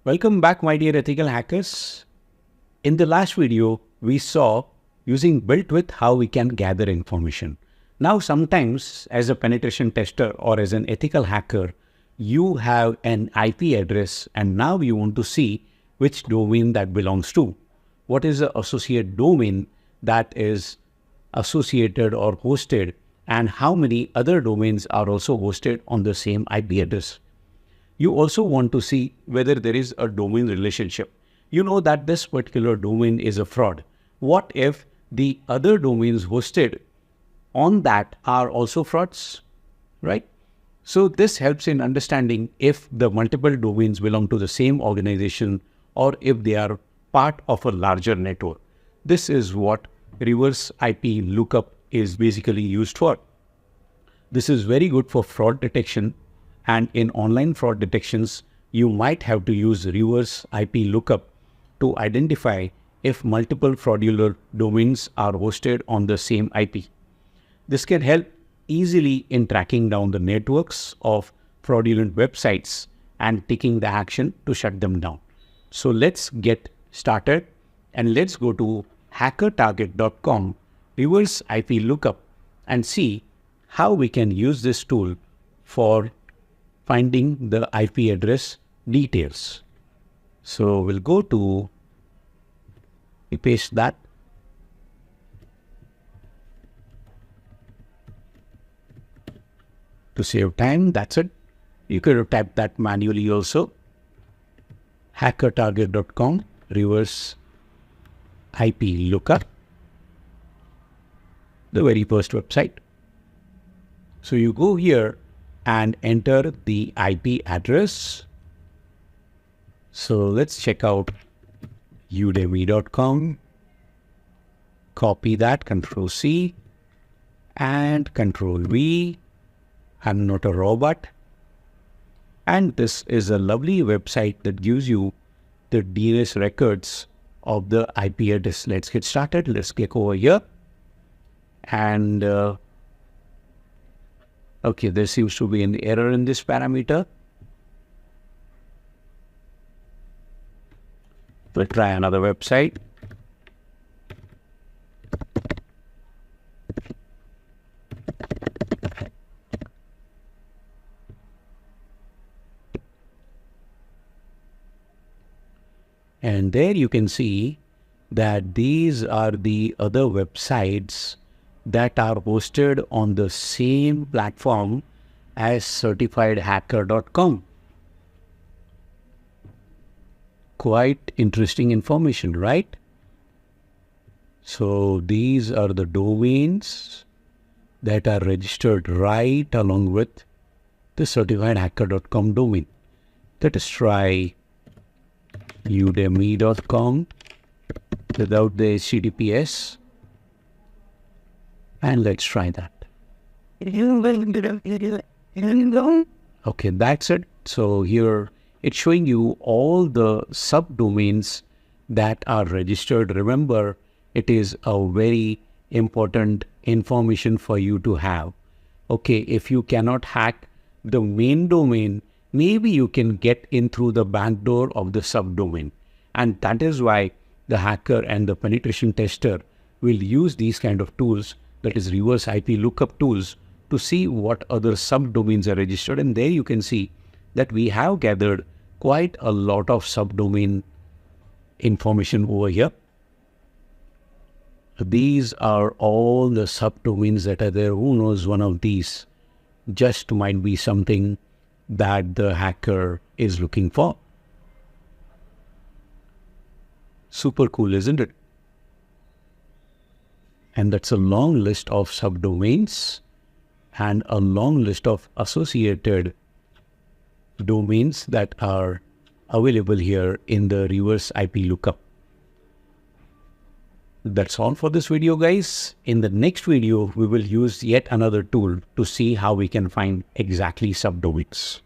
Welcome back, my dear ethical hackers. In the last video, we saw using built with how we can gather information. Now, sometimes as a penetration tester or as an ethical hacker, you have an IP address and now you want to see which domain that belongs to. What is the associate domain that is associated or hosted, and how many other domains are also hosted on the same IP address. You also want to see whether there is a domain relationship. You know that this particular domain is a fraud. What if the other domains hosted on that are also frauds, right? So this helps in understanding if the multiple domains belong to the same organization or if they are part of a larger network. This is what reverse IP lookup is basically used for. This is very good for fraud detection, and in online fraud detections, you might have to use reverse IP lookup to identify if multiple fraudulent domains are hosted on the same IP. This can help easily in tracking down the networks of fraudulent websites and taking the action to shut them down. So let's get started and let's go to HackerTarget.com reverse IP lookup and see how we can use this tool for finding the IP address details. So we'll go to, we paste that. To save time, that's it. You could have typed that manually also. HackerTarget.com reverse IP lookup. The very first website. So you go here and enter the IP address. So let's check out udemy.com. Copy that, Control C and Control V. I'm not a robot. And this is a lovely website that gives you the DNS records of the IP address. Let's get started. Let's click over here. And okay, there seems to be an error in this parameter. We'll try another website. And there you can see that these are the other websites that are hosted on the same platform as certifiedhacker.com. Quite interesting information, right? So these are the domains that are registered right along with the certifiedhacker.com domain. Let us try udemy.com without the HTTPS. And let's try that. Okay, that's it. So here it's showing you all the subdomains that are registered. Remember, it is a very important information for you to have. Okay, if you cannot hack the main domain, maybe you can get in through the back door of the subdomain. And that is why the hacker and the penetration tester will use these kind of tools, that is reverse IP lookup tools, to see what other subdomains are registered. And there you can see that we have gathered quite a lot of subdomain information over here. These are all the subdomains that are there. Who knows, one of these just might be something that the hacker is looking for. Super cool, isn't it? And that's a long list of subdomains and a long list of associated domains that are available here in the reverse IP lookup. That's all for this video, guys. In the next video, we will use yet another tool to see how we can find exactly subdomains.